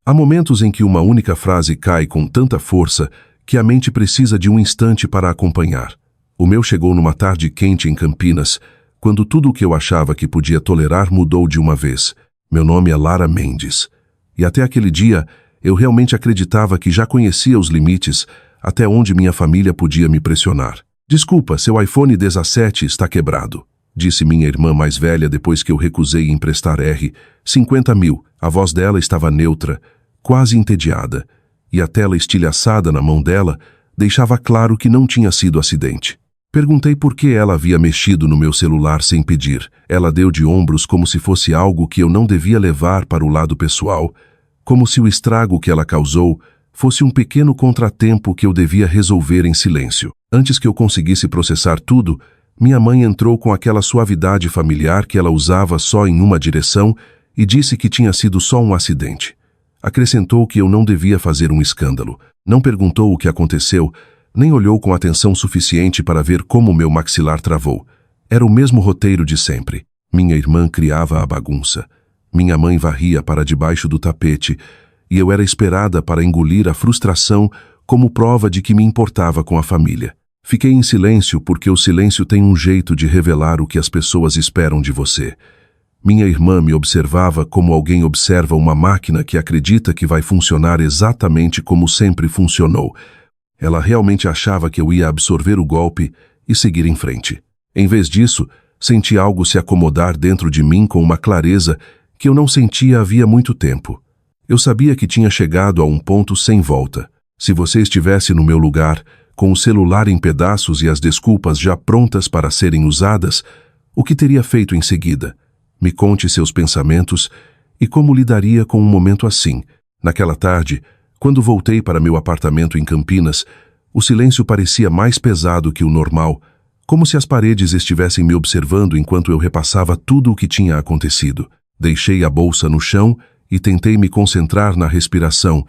Há momentos em que uma única frase cai com tanta força que a mente precisa de um instante para acompanhar. O meu chegou numa tarde quente em Campinas, quando tudo o que eu achava que podia tolerar mudou de uma vez. Meu nome é Lara Mendes. E até aquele dia, eu realmente acreditava que já conhecia os limites até onde minha família podia me pressionar. Desculpa, seu iPhone 17 está quebrado, disse minha irmã mais velha depois que eu recusei emprestar R$ 50 mil. A voz dela estava neutra, quase entediada, e a tela estilhaçada na mão dela deixava claro que não tinha sido acidente. Perguntei por que ela havia mexido no meu celular sem pedir. Ela deu de ombros como se fosse algo que eu não devia levar para o lado pessoal, como se o estrago que ela causou fosse um pequeno contratempo que eu devia resolver em silêncio. Antes que eu conseguisse processar tudo, minha mãe entrou com aquela suavidade familiar que ela usava só em uma direção e disse que tinha sido só um acidente. Acrescentou que eu não devia fazer um escândalo. Não perguntou o que aconteceu, nem olhou com atenção suficiente para ver como meu maxilar travou. Era o mesmo roteiro de sempre. Minha irmã criava a bagunça. Minha mãe varria para debaixo do tapete, e eu era esperada para engolir a frustração como prova de que me importava com a família. Fiquei em silêncio porque o silêncio tem um jeito de revelar o que as pessoas esperam de você. Minha irmã me observava como alguém observa uma máquina que acredita que vai funcionar exatamente como sempre funcionou. Ela realmente achava que eu ia absorver o golpe e seguir em frente. Em vez disso, senti algo se acomodar dentro de mim com uma clareza que eu não sentia havia muito tempo. Eu sabia que tinha chegado a um ponto sem volta. Se você estivesse no meu lugar, com o celular em pedaços e as desculpas já prontas para serem usadas, o que teria feito em seguida? Me conte seus pensamentos e como lidaria com um momento assim. Naquela tarde, quando voltei para meu apartamento em Campinas, o silêncio parecia mais pesado que o normal, como se as paredes estivessem me observando enquanto eu repassava tudo o que tinha acontecido. Deixei a bolsa no chão e tentei me concentrar na respiração,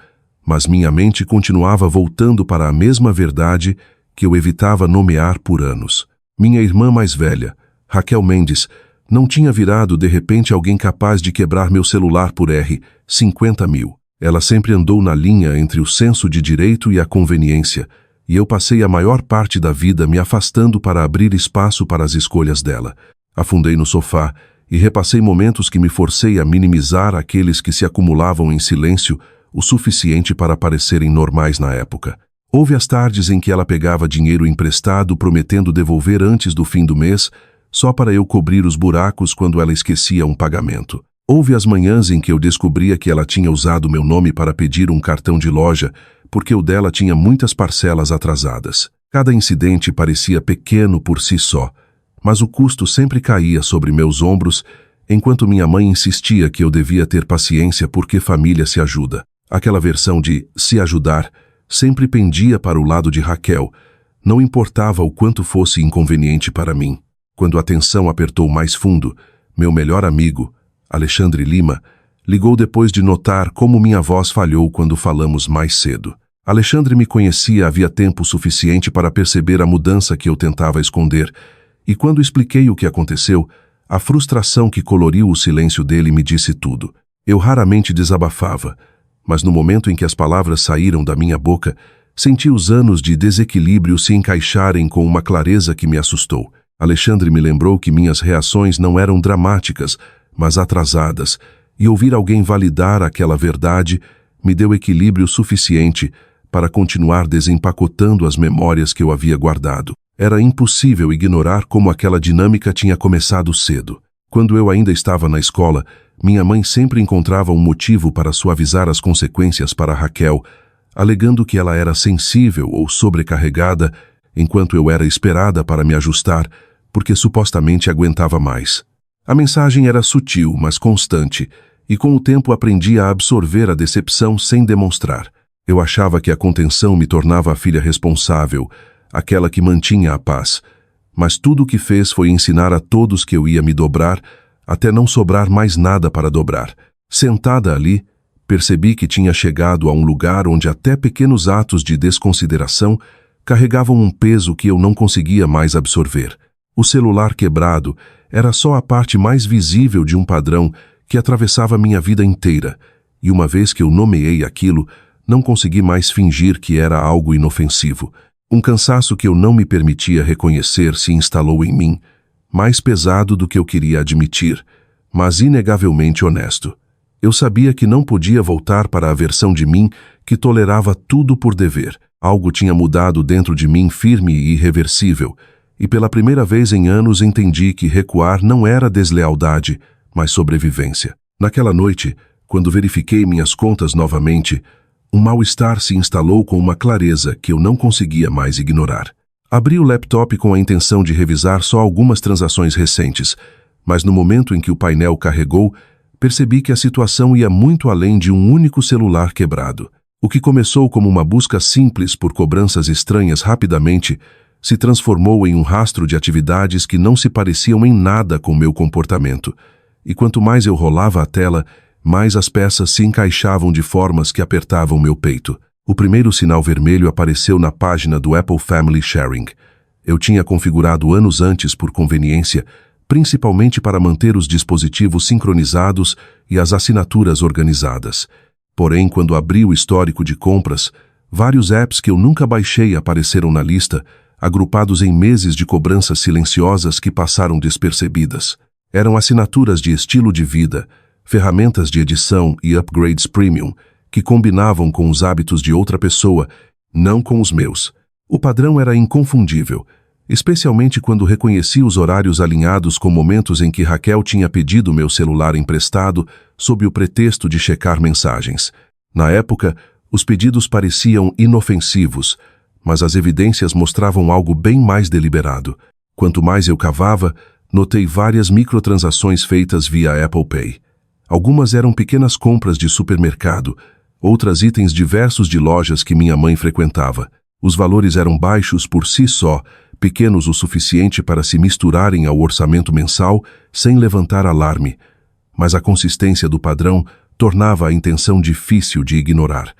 mas minha mente continuava voltando para a mesma verdade que eu evitava nomear por anos. Minha irmã mais velha, Raquel Mendes, não tinha virado de repente alguém capaz de quebrar meu celular por R$ 50 mil. Ela sempre andou na linha entre o senso de direito e a conveniência, e eu passei a maior parte da vida me afastando para abrir espaço para as escolhas dela. Afundei no sofá e repassei momentos que me forcei a minimizar aqueles que se acumulavam em silêncio o suficiente para parecerem normais na época. Houve as tardes em que ela pegava dinheiro emprestado prometendo devolver antes do fim do mês, só para eu cobrir os buracos quando ela esquecia um pagamento. Houve as manhãs em que eu descobria que ela tinha usado meu nome para pedir um cartão de loja, porque o dela tinha muitas parcelas atrasadas. Cada incidente parecia pequeno por si só, mas o custo sempre caía sobre meus ombros, enquanto minha mãe insistia que eu devia ter paciência porque família se ajuda. Aquela versão de se ajudar sempre pendia para o lado de Raquel, não importava o quanto fosse inconveniente para mim. Quando a tensão apertou mais fundo, meu melhor amigo, Alexandre Lima, ligou depois de notar como minha voz falhou quando falamos mais cedo. Alexandre me conhecia havia tempo suficiente para perceber a mudança que eu tentava esconder, e quando expliquei o que aconteceu, a frustração que coloriu o silêncio dele me disse tudo. Eu raramente desabafava, mas no momento em que as palavras saíram da minha boca, senti os anos de desequilíbrio se encaixarem com uma clareza que me assustou. Alexandre me lembrou que minhas reações não eram dramáticas, mas atrasadas, e ouvir alguém validar aquela verdade me deu equilíbrio suficiente para continuar desempacotando as memórias que eu havia guardado. Era impossível ignorar como aquela dinâmica tinha começado cedo. Quando eu ainda estava na escola, minha mãe sempre encontrava um motivo para suavizar as consequências para Raquel, alegando que ela era sensível ou sobrecarregada, enquanto eu era esperada para me ajustar, porque supostamente aguentava mais. A mensagem era sutil, mas constante, e com o tempo aprendi a absorver a decepção sem demonstrar. Eu achava que a contenção me tornava a filha responsável, aquela que mantinha a paz, mas tudo o que fez foi ensinar a todos que eu ia me dobrar, até não sobrar mais nada para dobrar. Sentada ali, percebi que tinha chegado a um lugar onde até pequenos atos de desconsideração carregavam um peso que eu não conseguia mais absorver. O celular quebrado era só a parte mais visível de um padrão que atravessava minha vida inteira, e uma vez que eu nomeei aquilo, não consegui mais fingir que era algo inofensivo. Um cansaço que eu não me permitia reconhecer se instalou em mim, mais pesado do que eu queria admitir, mas inegavelmente honesto. Eu sabia que não podia voltar para a versão de mim que tolerava tudo por dever. Algo tinha mudado dentro de mim firme e irreversível, e pela primeira vez em anos entendi que recuar não era deslealdade, mas sobrevivência. Naquela noite, quando verifiquei minhas contas novamente, um mal-estar se instalou com uma clareza que eu não conseguia mais ignorar. Abri o laptop com a intenção de revisar só algumas transações recentes, mas no momento em que o painel carregou, percebi que a situação ia muito além de um único celular quebrado. O que começou como uma busca simples por cobranças estranhas rapidamente se transformou em um rastro de atividades que não se pareciam em nada com meu comportamento. E quanto mais eu rolava a tela, mais as peças se encaixavam de formas que apertavam meu peito. O primeiro sinal vermelho apareceu na página do Apple Family Sharing. Eu tinha configurado anos antes por conveniência, principalmente para manter os dispositivos sincronizados e as assinaturas organizadas. Porém, quando abri o histórico de compras, vários apps que eu nunca baixei apareceram na lista, agrupados em meses de cobranças silenciosas que passaram despercebidas. Eram assinaturas de estilo de vida, ferramentas de edição e upgrades premium, que combinavam com os hábitos de outra pessoa, não com os meus. O padrão era inconfundível, especialmente quando reconheci os horários alinhados com momentos em que Raquel tinha pedido meu celular emprestado sob o pretexto de checar mensagens. Na época, os pedidos pareciam inofensivos, mas as evidências mostravam algo bem mais deliberado. Quanto mais eu cavava, notei várias microtransações feitas via Apple Pay. Algumas eram pequenas compras de supermercado, outras itens diversos de lojas que minha mãe frequentava. Os valores eram baixos por si só, pequenos o suficiente para se misturarem ao orçamento mensal sem levantar alarme, mas a consistência do padrão tornava a intenção difícil de ignorar.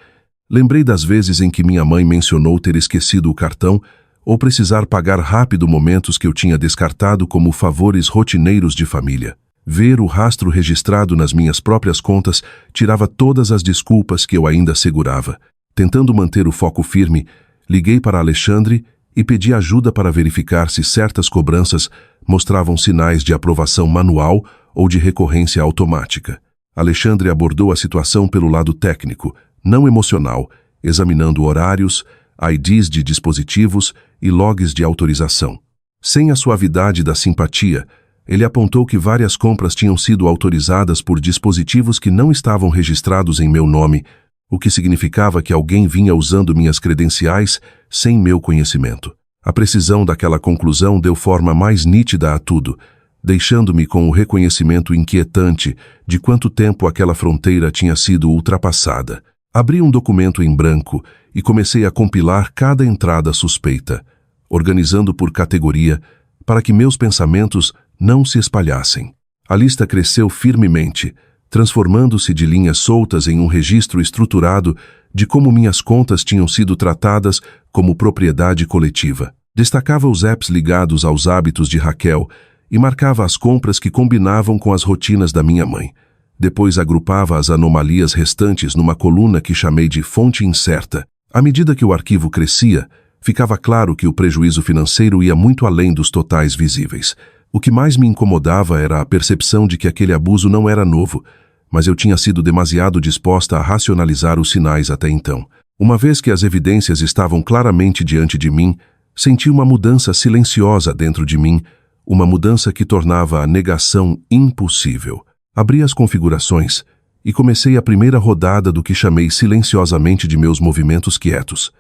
Lembrei das vezes em que minha mãe mencionou ter esquecido o cartão ou precisar pagar rápido momentos que eu tinha descartado como favores rotineiros de família. Ver o rastro registrado nas minhas próprias contas tirava todas as desculpas que eu ainda segurava. Tentando manter o foco firme, liguei para Alexandre e pedi ajuda para verificar se certas cobranças mostravam sinais de aprovação manual ou de recorrência automática. Alexandre abordou a situação pelo lado técnico, não emocional, examinando horários, IDs de dispositivos e logs de autorização. Sem a suavidade da simpatia, ele apontou que várias compras tinham sido autorizadas por dispositivos que não estavam registrados em meu nome, o que significava que alguém vinha usando minhas credenciais sem meu conhecimento. A precisão daquela conclusão deu forma mais nítida a tudo, deixando-me com o reconhecimento inquietante de quanto tempo aquela fronteira tinha sido ultrapassada. Abri um documento em branco e comecei a compilar cada entrada suspeita, organizando por categoria para que meus pensamentos não se espalhassem. A lista cresceu firmemente, transformando-se de linhas soltas em um registro estruturado de como minhas contas tinham sido tratadas como propriedade coletiva. Destacava os apps ligados aos hábitos de Raquel e marcava as compras que combinavam com as rotinas da minha mãe. Depois agrupava as anomalias restantes numa coluna que chamei de fonte incerta. À medida que o arquivo crescia, ficava claro que o prejuízo financeiro ia muito além dos totais visíveis. O que mais me incomodava era a percepção de que aquele abuso não era novo, mas eu tinha sido demasiado disposta a racionalizar os sinais até então. Uma vez que as evidências estavam claramente diante de mim, senti uma mudança silenciosa dentro de mim, uma mudança que tornava a negação impossível. Abri as configurações e comecei a primeira rodada do que chamei silenciosamente de meus movimentos quietos.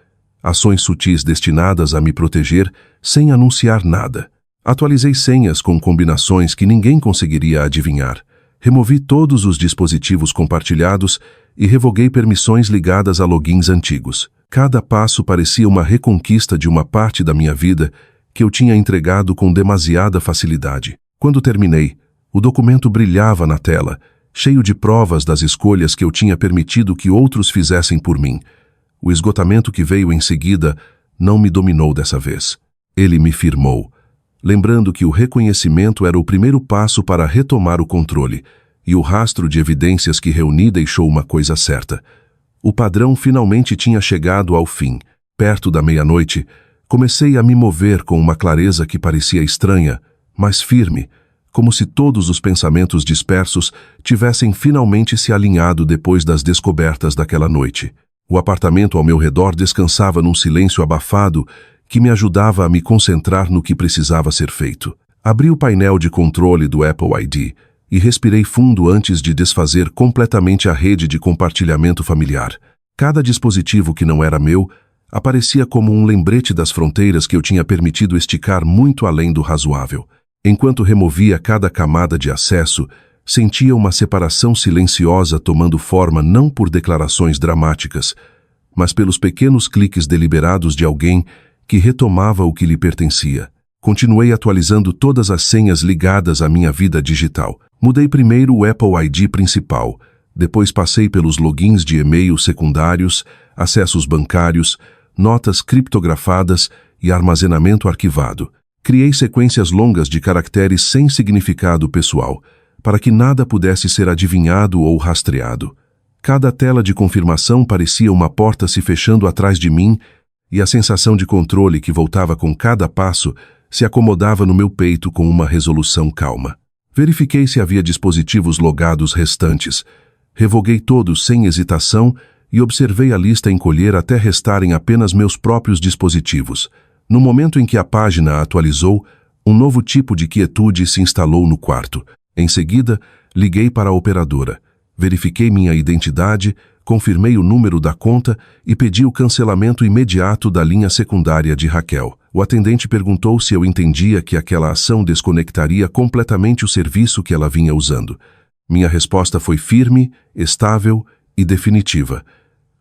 Ações sutis destinadas a me proteger sem anunciar nada. Atualizei senhas com combinações que ninguém conseguiria adivinhar. Removi todos os dispositivos compartilhados e revoguei permissões ligadas a logins antigos. Cada passo parecia uma reconquista de uma parte da minha vida que eu tinha entregado com demasiada facilidade. Quando terminei, o documento brilhava na tela, cheio de provas das escolhas que eu tinha permitido que outros fizessem por mim. O esgotamento que veio em seguida não me dominou dessa vez. Ele me firmou, lembrando que o reconhecimento era o primeiro passo para retomar o controle, e o rastro de evidências que reuni deixou uma coisa certa. O padrão finalmente tinha chegado ao fim. Perto da meia-noite, comecei a me mover com uma clareza que parecia estranha, mas firme, como se todos os pensamentos dispersos tivessem finalmente se alinhado depois das descobertas daquela noite. O apartamento ao meu redor descansava num silêncio abafado que me ajudava a me concentrar no que precisava ser feito. Abri o painel de controle do Apple ID e respirei fundo antes de desfazer completamente a rede de compartilhamento familiar. Cada dispositivo que não era meu aparecia como um lembrete das fronteiras que eu tinha permitido esticar muito além do razoável. Enquanto removia cada camada de acesso, sentia uma separação silenciosa tomando forma não por declarações dramáticas, mas pelos pequenos cliques deliberados de alguém que retomava o que lhe pertencia. Continuei atualizando todas as senhas ligadas à minha vida digital. Mudei primeiro o Apple ID principal, depois passei pelos logins de e-mail secundários, acessos bancários, notas criptografadas e armazenamento arquivado. Criei sequências longas de caracteres sem significado pessoal, para que nada pudesse ser adivinhado ou rastreado. Cada tela de confirmação parecia uma porta se fechando atrás de mim, e a sensação de controle que voltava com cada passo se acomodava no meu peito com uma resolução calma. Verifiquei se havia dispositivos logados restantes. Revoguei todos sem hesitação e observei a lista encolher até restarem apenas meus próprios dispositivos. No momento em que a página atualizou, um novo tipo de quietude se instalou no quarto. Em seguida, liguei para a operadora. Verifiquei minha identidade, confirmei o número da conta e pedi o cancelamento imediato da linha secundária de Raquel. O atendente perguntou se eu entendia que aquela ação desconectaria completamente o serviço que ela vinha usando. Minha resposta foi firme, estável e definitiva.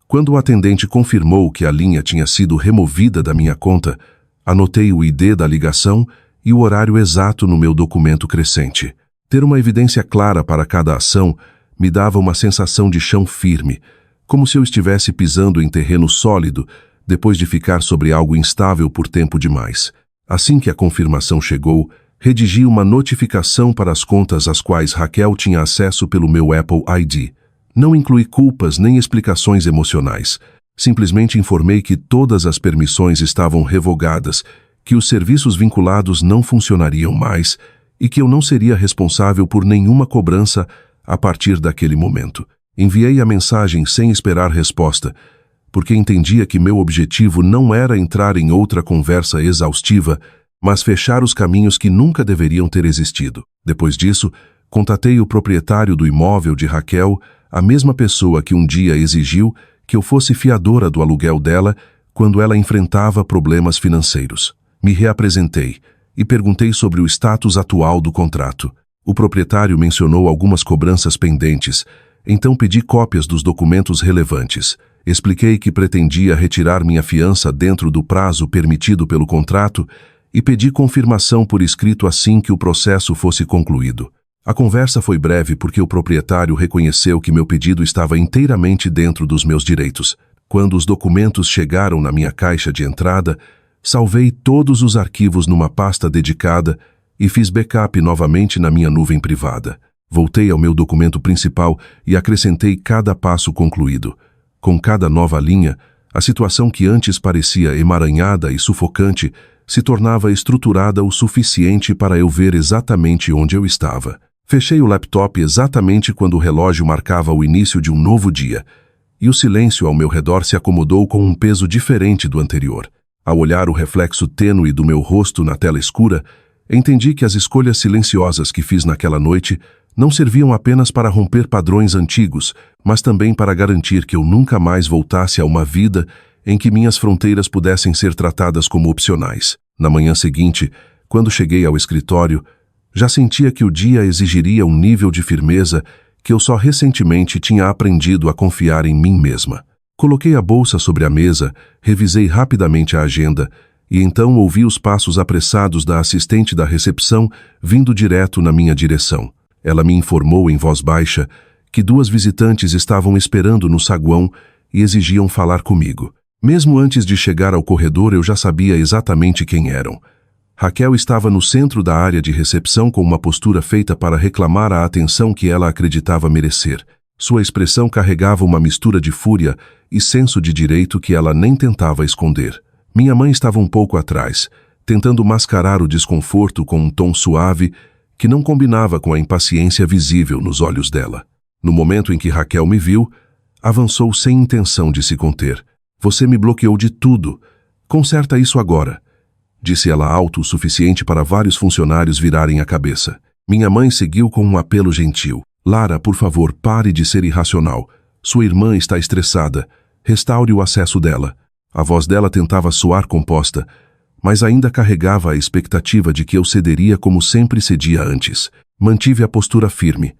Quando o atendente confirmou que a linha tinha sido removida da minha conta, anotei o ID da ligação e o horário exato no meu documento crescente. Ter uma evidência clara para cada ação me dava uma sensação de chão firme, como se eu estivesse pisando em terreno sólido depois de ficar sobre algo instável por tempo demais. Assim que a confirmação chegou, redigi uma notificação para as contas às quais Raquel tinha acesso pelo meu Apple ID. Não incluí culpas nem explicações emocionais. Simplesmente informei que todas as permissões estavam revogadas, que os serviços vinculados não funcionariam mais e que eu não seria responsável por nenhuma cobrança a partir daquele momento. Enviei a mensagem sem esperar resposta, porque entendia que meu objetivo não era entrar em outra conversa exaustiva, mas fechar os caminhos que nunca deveriam ter existido. Depois disso, contatei o proprietário do imóvel de Raquel, a mesma pessoa que um dia exigiu que eu fosse fiadora do aluguel dela quando ela enfrentava problemas financeiros. Me reapresentei e perguntei sobre o status atual do contrato. O proprietário mencionou algumas cobranças pendentes, então pedi cópias dos documentos relevantes. Expliquei que pretendia retirar minha fiança dentro do prazo permitido pelo contrato e pedi confirmação por escrito assim que o processo fosse concluído. A conversa foi breve porque o proprietário reconheceu que meu pedido estava inteiramente dentro dos meus direitos. Quando os documentos chegaram na minha caixa de entrada, salvei todos os arquivos numa pasta dedicada e fiz backup novamente na minha nuvem privada. Voltei ao meu documento principal e acrescentei cada passo concluído. Com cada nova linha, a situação que antes parecia emaranhada e sufocante se tornava estruturada o suficiente para eu ver exatamente onde eu estava. Fechei o laptop exatamente quando o relógio marcava o início de um novo dia, e o silêncio ao meu redor se acomodou com um peso diferente do anterior. Ao olhar o reflexo tênue do meu rosto na tela escura, entendi que as escolhas silenciosas que fiz naquela noite não serviam apenas para romper padrões antigos, mas também para garantir que eu nunca mais voltasse a uma vida em que minhas fronteiras pudessem ser tratadas como opcionais. Na manhã seguinte, quando cheguei ao escritório, já sentia que o dia exigiria um nível de firmeza que eu só recentemente tinha aprendido a confiar em mim mesma. Coloquei a bolsa sobre a mesa, revisei rapidamente a agenda e então ouvi os passos apressados da assistente da recepção vindo direto na minha direção. Ela me informou em voz baixa que 2 visitantes estavam esperando no saguão e exigiam falar comigo. Mesmo antes de chegar ao corredor, eu já sabia exatamente quem eram. Raquel estava no centro da área de recepção com uma postura feita para reclamar a atenção que ela acreditava merecer. Sua expressão carregava uma mistura de fúria e senso de direito que ela nem tentava esconder. Minha mãe estava um pouco atrás, tentando mascarar o desconforto com um tom suave que não combinava com a impaciência visível nos olhos dela. No momento em que Raquel me viu, avançou sem intenção de se conter. Você me bloqueou de tudo. Conserta isso agora, disse ela alto o suficiente para vários funcionários virarem a cabeça. Minha mãe seguiu com um apelo gentil. Lara, por favor, pare de ser irracional. Sua irmã está estressada. Restaure o acesso dela. A voz dela tentava soar composta, mas ainda carregava a expectativa de que eu cederia como sempre cedia antes. Mantive a postura firme.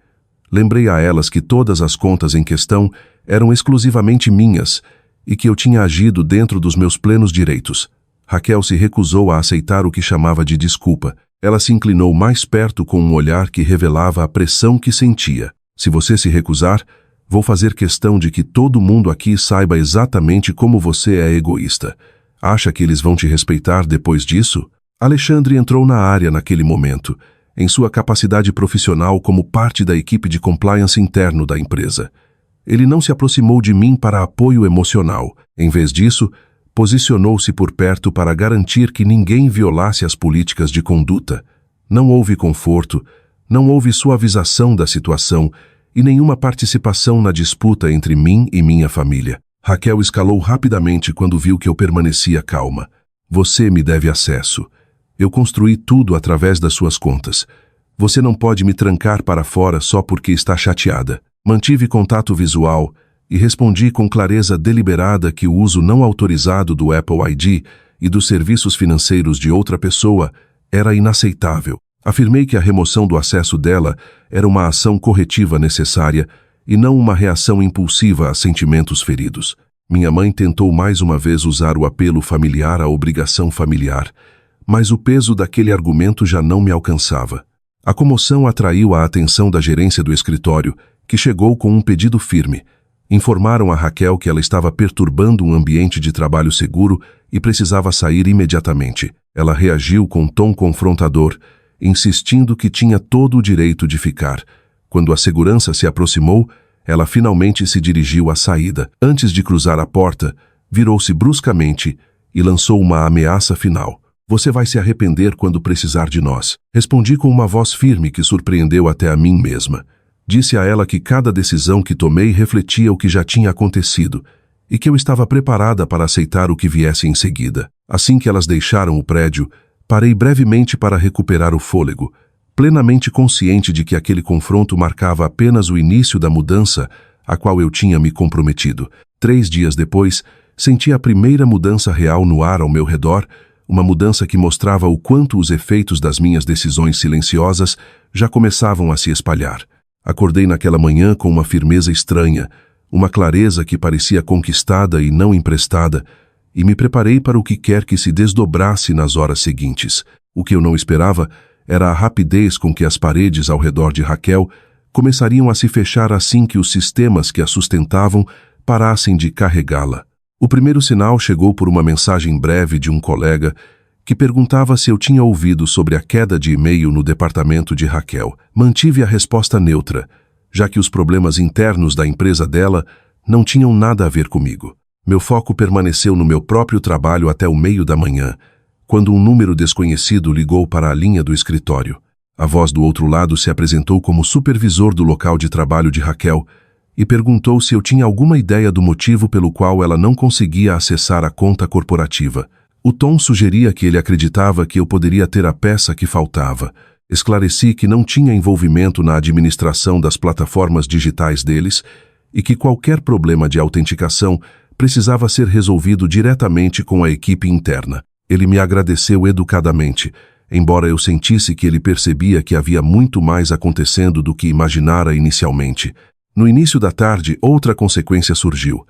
Lembrei a elas que todas as contas em questão eram exclusivamente minhas e que eu tinha agido dentro dos meus plenos direitos. Raquel se recusou a aceitar o que chamava de desculpa. Ela se inclinou mais perto com um olhar que revelava a pressão que sentia. Se você se recusar, vou fazer questão de que todo mundo aqui saiba exatamente como você é egoísta. Acha que eles vão te respeitar depois disso? Alexandre entrou na área naquele momento, em sua capacidade profissional como parte da equipe de compliance interno da empresa. Ele não se aproximou de mim para apoio emocional. Em vez disso, posicionou-se por perto para garantir que ninguém violasse as políticas de conduta. Não houve conforto, não houve suavização da situação e nenhuma participação na disputa entre mim e minha família. Raquel escalou rapidamente quando viu que eu permanecia calma. Você me deve acesso. Eu construí tudo através das suas contas. Você não pode me trancar para fora só porque está chateada. Mantive contato visual e respondi com clareza deliberada que o uso não autorizado do Apple ID e dos serviços financeiros de outra pessoa era inaceitável. Afirmei que a remoção do acesso dela era uma ação corretiva necessária e não uma reação impulsiva a sentimentos feridos. Minha mãe tentou mais uma vez usar o apelo familiar à obrigação familiar, mas o peso daquele argumento já não me alcançava. A comoção atraiu a atenção da gerência do escritório, que chegou com um pedido firme. Informaram a Raquel que ela estava perturbando um ambiente de trabalho seguro e precisava sair imediatamente. Ela reagiu com tom confrontador, insistindo que tinha todo o direito de ficar. Quando a segurança se aproximou, ela finalmente se dirigiu à saída. Antes de cruzar a porta, virou-se bruscamente e lançou uma ameaça final. Você vai se arrepender quando precisar de nós. Respondi com uma voz firme que surpreendeu até a mim mesma. Disse a ela que cada decisão que tomei refletia o que já tinha acontecido e que eu estava preparada para aceitar o que viesse em seguida. Assim que elas deixaram o prédio, parei brevemente para recuperar o fôlego, plenamente consciente de que aquele confronto marcava apenas o início da mudança a qual eu tinha me comprometido. 3 dias depois, senti a primeira mudança real no ar ao meu redor, uma mudança que mostrava o quanto os efeitos das minhas decisões silenciosas já começavam a se espalhar. Acordei naquela manhã com uma firmeza estranha, uma clareza que parecia conquistada e não emprestada, e me preparei para o que quer que se desdobrasse nas horas seguintes. O que eu não esperava era a rapidez com que as paredes ao redor de Raquel começariam a se fechar assim que os sistemas que a sustentavam parassem de carregá-la. O primeiro sinal chegou por uma mensagem breve de um colega que perguntava se eu tinha ouvido sobre a queda de e-mail no departamento de Raquel. Mantive a resposta neutra, já que os problemas internos da empresa dela não tinham nada a ver comigo. Meu foco permaneceu no meu próprio trabalho até o meio da manhã, quando um número desconhecido ligou para a linha do escritório. A voz do outro lado se apresentou como supervisor do local de trabalho de Raquel e perguntou se eu tinha alguma ideia do motivo pelo qual ela não conseguia acessar a conta corporativa. O tom sugeria que ele acreditava que eu poderia ter a peça que faltava. Esclareci que não tinha envolvimento na administração das plataformas digitais deles e que qualquer problema de autenticação precisava ser resolvido diretamente com a equipe interna. Ele me agradeceu educadamente, embora eu sentisse que ele percebia que havia muito mais acontecendo do que imaginara inicialmente. No início da tarde, outra consequência surgiu.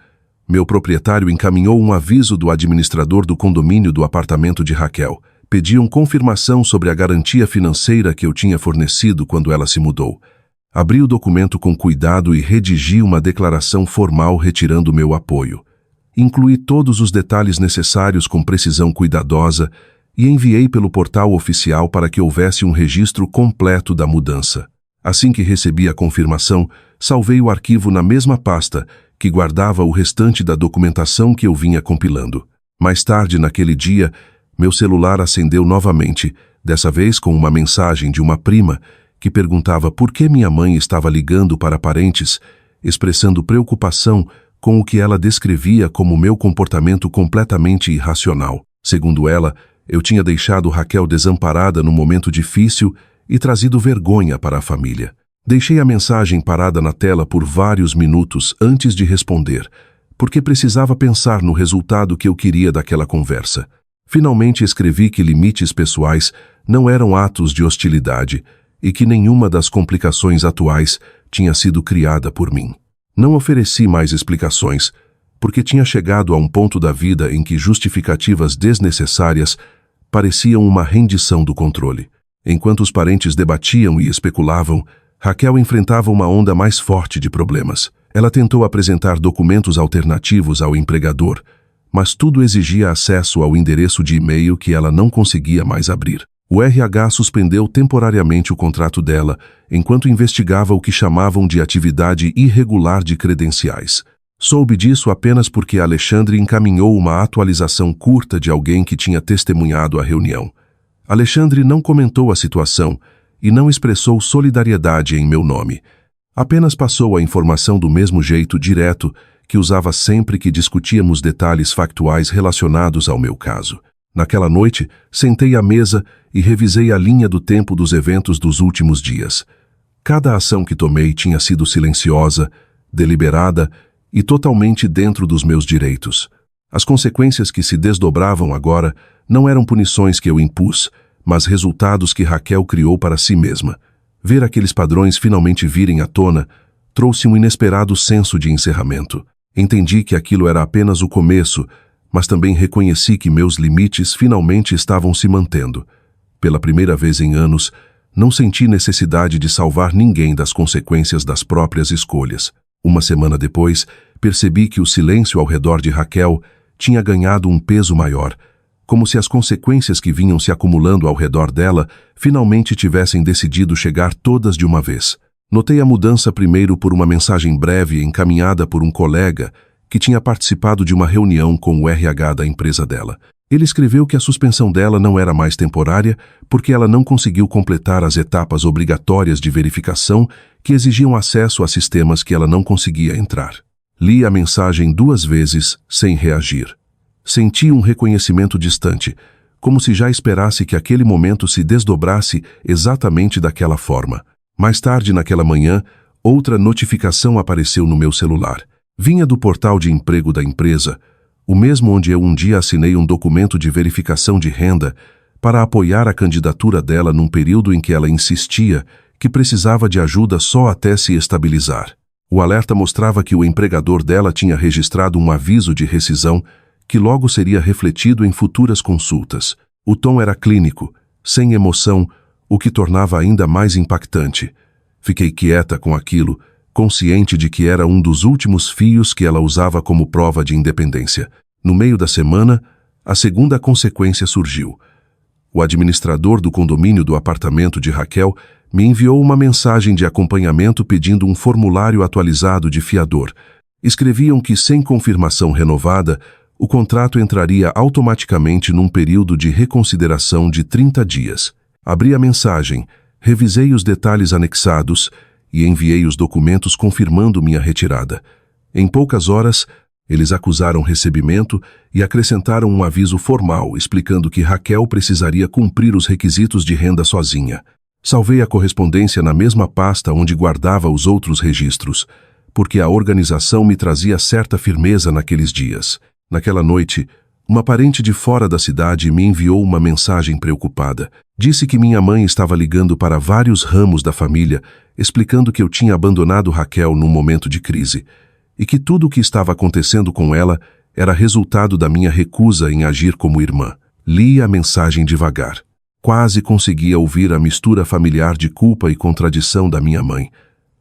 Meu proprietário encaminhou um aviso do administrador do condomínio do apartamento de Raquel. Pediam confirmação sobre a garantia financeira que eu tinha fornecido quando ela se mudou. Abri o documento com cuidado e redigi uma declaração formal retirando meu apoio. Incluí todos os detalhes necessários com precisão cuidadosa e enviei pelo portal oficial para que houvesse um registro completo da mudança. Assim que recebi a confirmação, salvei o arquivo na mesma pasta que guardava o restante da documentação que eu vinha compilando. Mais tarde, naquele dia, meu celular acendeu novamente, dessa vez com uma mensagem de uma prima que perguntava por que minha mãe estava ligando para parentes, expressando preocupação com o que ela descrevia como meu comportamento completamente irracional. Segundo ela, eu tinha deixado Raquel desamparada num momento difícil e trazido vergonha para a família. Deixei a mensagem parada na tela por vários minutos antes de responder, porque precisava pensar no resultado que eu queria daquela conversa. Finalmente escrevi que limites pessoais não eram atos de hostilidade e que nenhuma das complicações atuais tinha sido criada por mim. Não ofereci mais explicações, porque tinha chegado a um ponto da vida em que justificativas desnecessárias pareciam uma rendição do controle. Enquanto os parentes debatiam e especulavam, Raquel enfrentava uma onda mais forte de problemas. Ela tentou apresentar documentos alternativos ao empregador, mas tudo exigia acesso ao endereço de e-mail que ela não conseguia mais abrir. O RH suspendeu temporariamente o contrato dela, enquanto investigava o que chamavam de atividade irregular de credenciais. Soube disso apenas porque Alexandre encaminhou uma atualização curta de alguém que tinha testemunhado a reunião. Alexandre não comentou a situação e não expressou solidariedade em meu nome. Apenas passou a informação do mesmo jeito direto que usava sempre que discutíamos detalhes factuais relacionados ao meu caso. Naquela noite, sentei à mesa e revisei a linha do tempo dos eventos dos últimos dias. Cada ação que tomei tinha sido silenciosa, deliberada e totalmente dentro dos meus direitos. As consequências que se desdobravam agora não eram punições que eu impus, mas resultados que Raquel criou para si mesma. Ver aqueles padrões finalmente virem à tona trouxe um inesperado senso de encerramento. Entendi que aquilo era apenas o começo, mas também reconheci que meus limites finalmente estavam se mantendo. Pela primeira vez em anos, não senti necessidade de salvar ninguém das consequências das próprias escolhas. Uma semana depois, percebi que o silêncio ao redor de Raquel tinha ganhado um peso maior, como se as consequências que vinham se acumulando ao redor dela finalmente tivessem decidido chegar todas de uma vez. Notei a mudança primeiro por uma mensagem breve encaminhada por um colega que tinha participado de uma reunião com o RH da empresa dela. Ele escreveu que a suspensão dela não era mais temporária porque ela não conseguiu completar as etapas obrigatórias de verificação que exigiam acesso a sistemas que ela não conseguia entrar. Li a mensagem 2 vezes sem reagir. Senti um reconhecimento distante, como se já esperasse que aquele momento se desdobrasse exatamente daquela forma. Mais tarde naquela manhã, outra notificação apareceu no meu celular. Vinha do portal de emprego da empresa, o mesmo onde eu um dia assinei um documento de verificação de renda para apoiar a candidatura dela num período em que ela insistia que precisava de ajuda só até se estabilizar. O alerta mostrava que o empregador dela tinha registrado um aviso de rescisão que logo seria refletido em futuras consultas. O tom era clínico, sem emoção, o que tornava ainda mais impactante. Fiquei quieta com aquilo, consciente de que era um dos últimos fios que ela usava como prova de independência. No meio da semana, a segunda consequência surgiu. O administrador do condomínio do apartamento de Raquel me enviou uma mensagem de acompanhamento pedindo um formulário atualizado de fiador. Escreviam que, sem confirmação renovada, o contrato entraria automaticamente num período de reconsideração de 30 dias. Abri a mensagem, revisei os detalhes anexados e enviei os documentos confirmando minha retirada. Em poucas horas, eles acusaram recebimento e acrescentaram um aviso formal explicando que Raquel precisaria cumprir os requisitos de renda sozinha. Salvei a correspondência na mesma pasta onde guardava os outros registros, porque a organização me trazia certa firmeza naqueles dias. Naquela noite, uma parente de fora da cidade me enviou uma mensagem preocupada. Disse que minha mãe estava ligando para vários ramos da família, explicando que eu tinha abandonado Raquel num momento de crise, e que tudo o que estava acontecendo com ela era resultado da minha recusa em agir como irmã. Li a mensagem devagar. Quase conseguia ouvir a mistura familiar de culpa e contradição da minha mãe.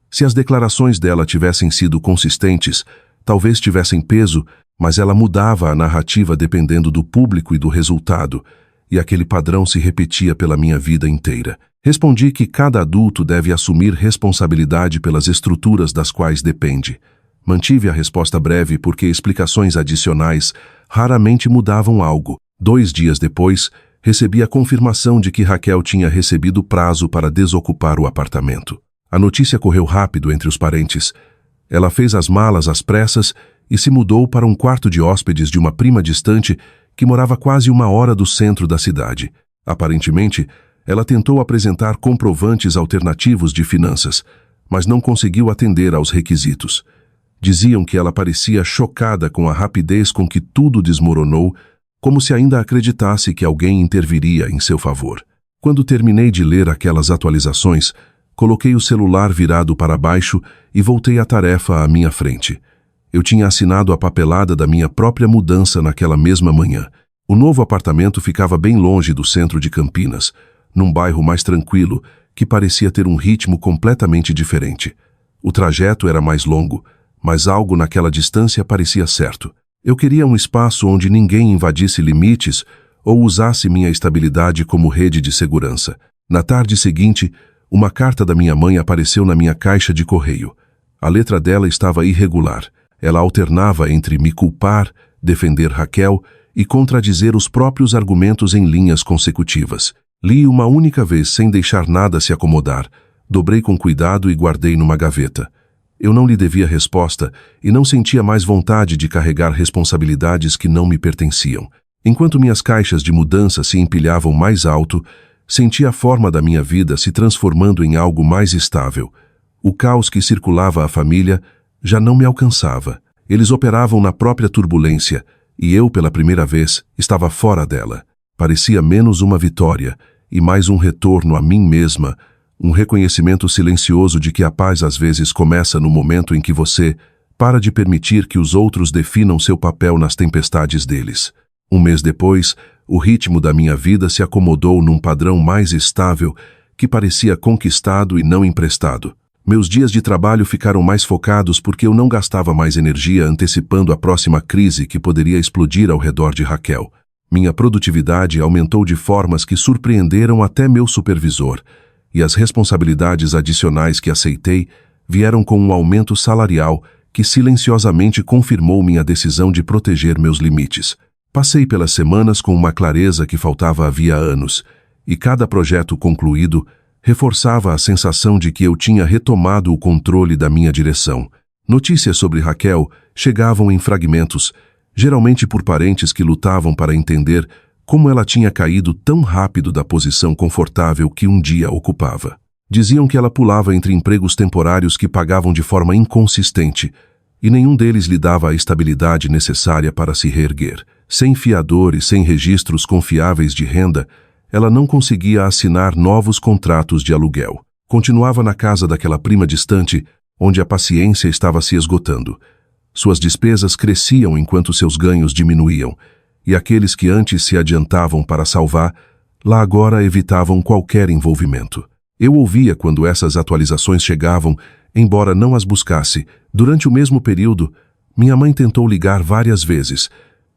Se as declarações dela tivessem sido consistentes, talvez tivessem peso, mas ela mudava a narrativa dependendo do público e do resultado, e aquele padrão se repetia pela minha vida inteira. Respondi que cada adulto deve assumir responsabilidade pelas estruturas das quais depende. Mantive a resposta breve porque explicações adicionais raramente mudavam algo. 2 dias depois, recebi a confirmação de que Raquel tinha recebido prazo para desocupar o apartamento. A notícia correu rápido entre os parentes. Ela fez as malas às pressas e se mudou para um quarto de hóspedes de uma prima distante que morava quase 1 hora do centro da cidade. Aparentemente, ela tentou apresentar comprovantes alternativos de finanças, mas não conseguiu atender aos requisitos. Diziam que ela parecia chocada com a rapidez com que tudo desmoronou, como se ainda acreditasse que alguém interviria em seu favor. Quando terminei de ler aquelas atualizações, coloquei o celular virado para baixo e voltei a tarefa à minha frente. Eu tinha assinado a papelada da minha própria mudança naquela mesma manhã. O novo apartamento ficava bem longe do centro de Campinas, num bairro mais tranquilo, que parecia ter um ritmo completamente diferente. O trajeto era mais longo, mas algo naquela distância parecia certo. Eu queria um espaço onde ninguém invadisse limites ou usasse minha estabilidade como rede de segurança. Na tarde seguinte, uma carta da minha mãe apareceu na minha caixa de correio. A letra dela estava irregular. Ela alternava entre me culpar, defender Raquel e contradizer os próprios argumentos em linhas consecutivas. Li uma única vez sem deixar nada se acomodar. Dobrei com cuidado e guardei numa gaveta. Eu não lhe devia resposta e não sentia mais vontade de carregar responsabilidades que não me pertenciam. Enquanto minhas caixas de mudança se empilhavam mais alto, senti a forma da minha vida se transformando em algo mais estável. O caos que circulava a família já não me alcançava. Eles operavam na própria turbulência e eu, pela primeira vez, estava fora dela. Parecia menos uma vitória e mais um retorno a mim mesma, um reconhecimento silencioso de que a paz às vezes começa no momento em que você para de permitir que os outros definam seu papel nas tempestades deles. 1 mês depois, o ritmo da minha vida se acomodou num padrão mais estável que parecia conquistado e não emprestado. Meus dias de trabalho ficaram mais focados porque eu não gastava mais energia antecipando a próxima crise que poderia explodir ao redor de Raquel. Minha produtividade aumentou de formas que surpreenderam até meu supervisor, e as responsabilidades adicionais que aceitei vieram com um aumento salarial que silenciosamente confirmou minha decisão de proteger meus limites. Passei pelas semanas com uma clareza que faltava havia anos, e cada projeto concluído reforçava a sensação de que eu tinha retomado o controle da minha direção. Notícias sobre Raquel chegavam em fragmentos, geralmente por parentes que lutavam para entender como ela tinha caído tão rápido da posição confortável que um dia ocupava. Diziam que ela pulava entre empregos temporários que pagavam de forma inconsistente, e nenhum deles lhe dava a estabilidade necessária para se reerguer. Sem fiador e sem registros confiáveis de renda, ela não conseguia assinar novos contratos de aluguel. Continuava na casa daquela prima distante, onde a paciência estava se esgotando. Suas despesas cresciam enquanto seus ganhos diminuíam, e aqueles que antes se adiantavam para salvar, lá agora evitavam qualquer envolvimento. Eu ouvia quando essas atualizações chegavam, embora não as buscasse. Durante o mesmo período, minha mãe tentou ligar várias vezes,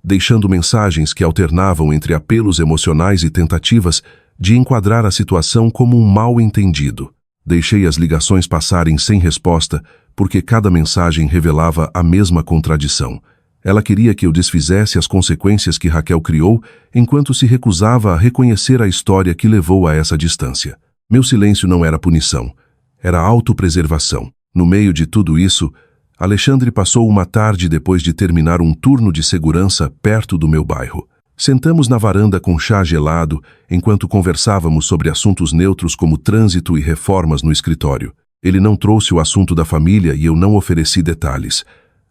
deixando mensagens que alternavam entre apelos emocionais e tentativas de enquadrar a situação como um mal-entendido. Deixei as ligações passarem sem resposta, porque cada mensagem revelava a mesma contradição. Ela queria que eu desfizesse as consequências que Raquel criou, enquanto se recusava a reconhecer a história que levou a essa distância. Meu silêncio não era punição, era autopreservação. No meio de tudo isso, Alexandre passou uma tarde depois de terminar um turno de segurança perto do meu bairro. Sentamos na varanda com chá gelado, enquanto conversávamos sobre assuntos neutros como trânsito e reformas no escritório. Ele não trouxe o assunto da família e eu não ofereci detalhes.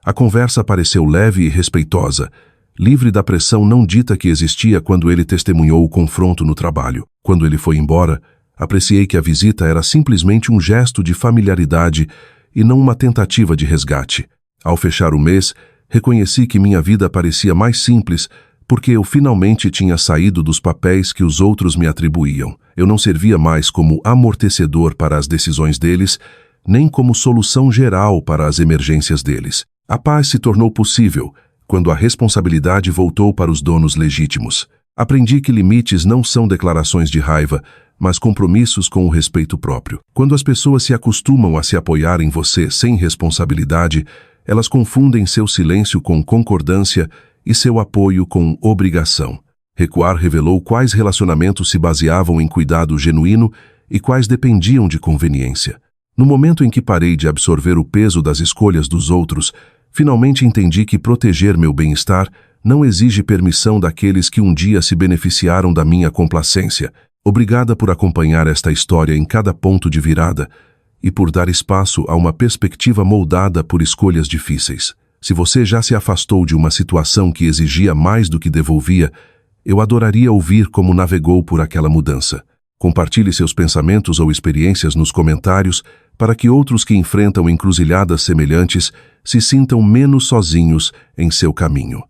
A conversa pareceu leve e respeitosa, livre da pressão não dita que existia quando ele testemunhou o confronto no trabalho. Quando ele foi embora, apreciei que a visita era simplesmente um gesto de familiaridade e não uma tentativa de resgate. Ao fechar o mês, reconheci que minha vida parecia mais simples porque eu finalmente tinha saído dos papéis que os outros me atribuíam. Eu não servia mais como amortecedor para as decisões deles, nem como solução geral para as emergências deles. A paz se tornou possível quando a responsabilidade voltou para os donos legítimos. Aprendi que limites não são declarações de raiva, mas compromissos com o respeito próprio. Quando as pessoas se acostumam a se apoiar em você sem responsabilidade, elas confundem seu silêncio com concordância e seu apoio com obrigação. Recuar revelou quais relacionamentos se baseavam em cuidado genuíno e quais dependiam de conveniência. No momento em que parei de absorver o peso das escolhas dos outros, finalmente entendi que proteger meu bem-estar não exige permissão daqueles que um dia se beneficiaram da minha complacência. Obrigada por acompanhar esta história em cada ponto de virada e por dar espaço a uma perspectiva moldada por escolhas difíceis. Se você já se afastou de uma situação que exigia mais do que devolvia, eu adoraria ouvir como navegou por aquela mudança. Compartilhe seus pensamentos ou experiências nos comentários para que outros que enfrentam encruzilhadas semelhantes se sintam menos sozinhos em seu caminho.